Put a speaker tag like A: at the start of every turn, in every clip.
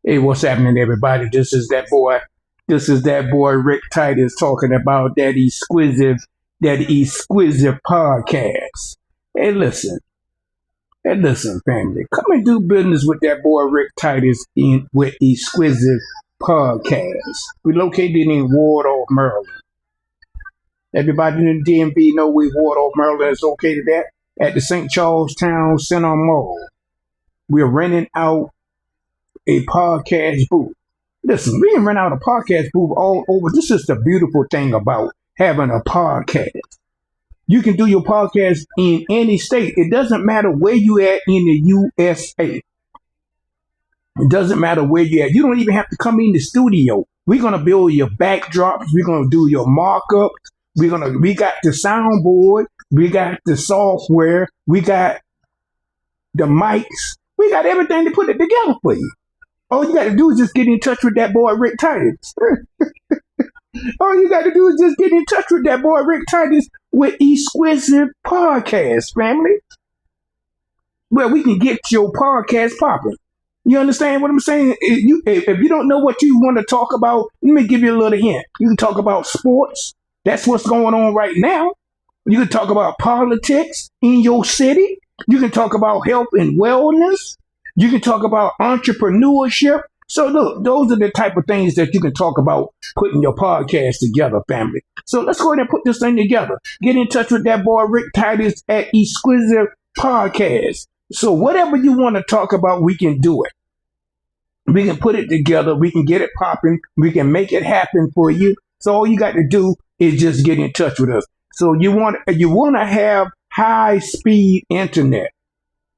A: Hey, what's happening, everybody? This is that boy. This is that boy Rick Titus talking about that exquisite podcast. Hey, listen. Hey, listen, family. Come and do business with that boy Rick Titus with Exquisite Podcast. We're located in Wardorf, Maryland. Everybody in the DMV know where Wardorf, Maryland is located at the St. Charles Town Center Mall. We're renting out a podcast booth. Listen, we can rent out a podcast booth all over. This is the beautiful thing about having a podcast. You can do your podcast in any state. It doesn't matter where you at in the USA. It doesn't matter where you at. You don't even have to come in the studio. We're gonna build your backdrops. We're gonna do your markups. We got the soundboard. We got the software. We got the mics. We got everything to put it together for you. All you got to do is just get in touch with that boy Rick Titus. All you got to do is just get in touch with that boy Rick Titus with Exquisite Podcast, family. Where we can get your podcast popping. You understand what I'm saying? If you don't know what you want to talk about, let me give you a little hint. You can talk about sports. That's what's going on right now. You can talk about politics in your city. You can talk about health and wellness. You can talk about entrepreneurship. So look, those are the type of things that you can talk about putting your podcast together, family. So let's go ahead and put this thing together. Get in touch with that boy Rick Titus at Exquisite Podcast. So whatever you want to talk about, we can do it. We can put it together. We can get it popping. We can make it happen for you. So all you got to do is just get in touch with us. So you want to have high speed internet.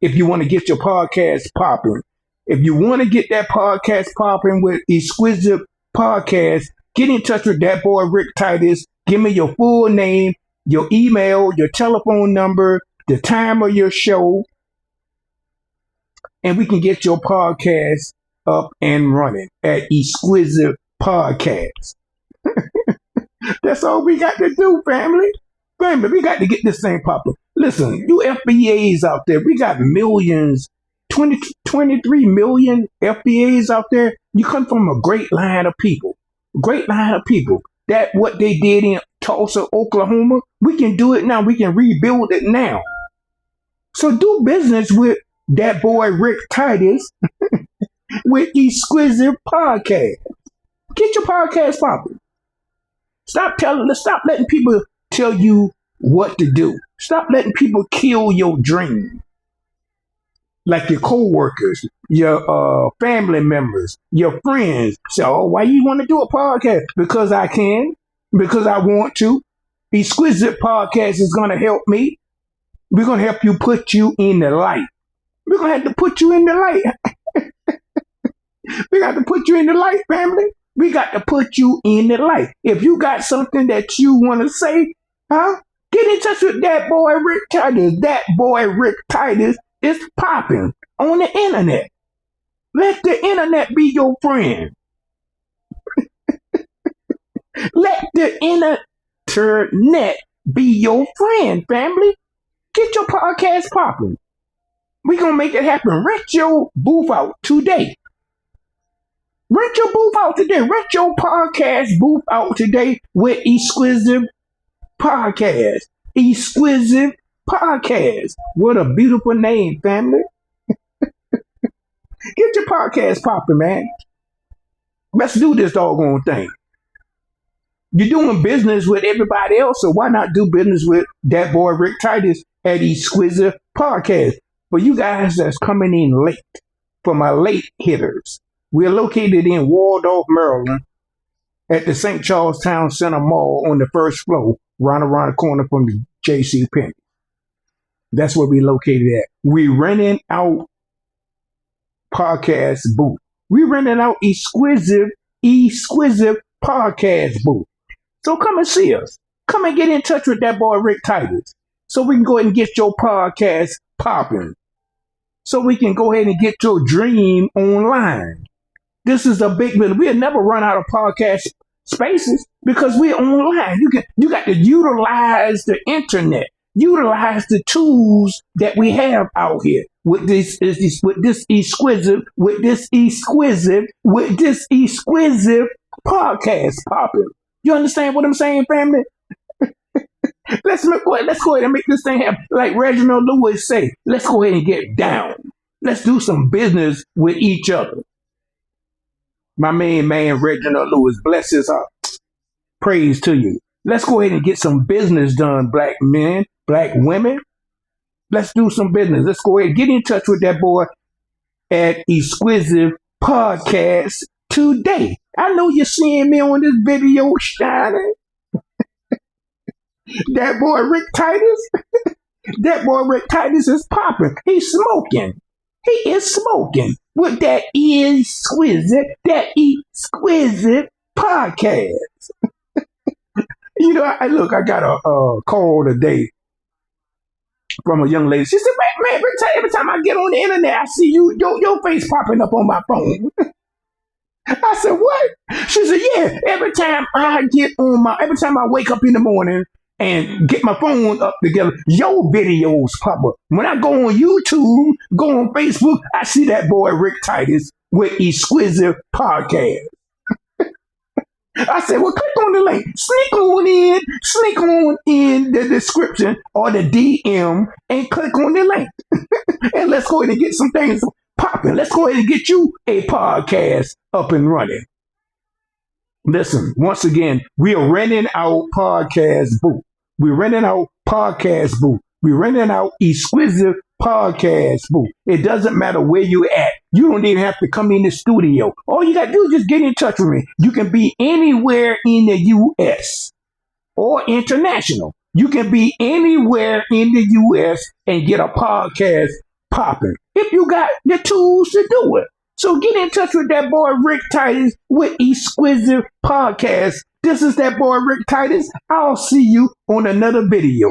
A: If you want to get your podcast popping, if you want to get that podcast popping with Exquisite Podcast, get in touch with that boy Rick Titus. Give me your full name, your email, your telephone number, the time of your show, and we can get your podcast up and running at Exquisite Podcast. That's all we got to do, family. Family, we got to get this thing popping. Listen, you FBAs out there, we got millions, 23 million FBAs out there. You come from a great line of people. That what they did in Tulsa, Oklahoma, we can do it now. We can rebuild it now. So do business with that boy Rick Titus with Exquisite Podcast. Get your podcast popping. Stop letting people tell you what to do. Stop letting people kill your dream. Like your co-workers, your family members, your friends. So why you want to do a podcast? Because I can. Because I want to. Exquisite Podcast is going to help me. We're going to help you put you in the light. We're going to have to put you in the light. We got to put you in the light, family. We got to put you in the light. If you got something that you want to say, get in touch with that boy Rick Titus. That boy Rick Titus is popping on the internet. Let the internet be your friend. Let the internet be your friend, family. Get your podcast popping. We're going to make it happen. Rent your booth out today. Rent your booth out today. Rent your podcast booth out today with Exquisite Podcast. Exquisite Podcast. What a beautiful name, family. Get your podcast popping, man. Let's do this doggone thing. You're doing business with everybody else, so why not do business with that boy Rick Titus at Exquisite Podcast? For you guys that's coming in late, for my late hitters, we're located in Waldorf, Maryland, at the St. Charles Town Center Mall on the first floor, right around the corner from the J.C. Penney. That's where we're located at. We're renting out podcast booth. We're renting out Exquisite Podcast booth. So come and see us. Come and get in touch with that boy Rick Titus so we can go ahead and get your podcast popping. So we can go ahead and get your dream online. This is a big business. We'll never run out of podcast spaces because we're online. You got to utilize the internet. utilize the tools that we have out here with this exquisite podcast popping. You understand what I'm saying, family? Let's go ahead and make this thing happen. Like Reginald Lewis say, let's go ahead and get down. Let's do some business with each other. My main man, Reginald Lewis, bless his heart. Praise to you. Let's go ahead and get some business done, black men, black women. Let's do some business. Let's go ahead and get in touch with that boy at Exquisite Podcast today. I know you're seeing me on this video shining. That boy Rick Titus is popping. He's smoking. He is smoking with that exquisite podcast. You know, I got a call today from a young lady. She said, man, every time I get on the internet, I see your face popping up on my phone. I said, what? She said, yeah, every time I wake up in the morning and get my phone up together, your videos pop up. When I go on YouTube, go on Facebook, I see that boy Rick Titus with Exquisite Podcast. I said, well, click on the link. Sneak on in the description or the DM and click on the link. And let's go ahead and get some things popping. Let's go ahead and get you a podcast up and running. Listen, once again, we are renting our podcast booth. We're renting out podcast booth. We're renting out Exquisite Podcast booth. It doesn't matter where you're at. You don't even have to come in the studio. All you got to do is just get in touch with me. You can be anywhere in the U.S. or international. You can be anywhere in the U.S. and get a podcast popping if you got the tools to do it. So get in touch with that boy Rick Titus with Exquisite Podcast. This is that boy Rick Titus. I'll see you on another video.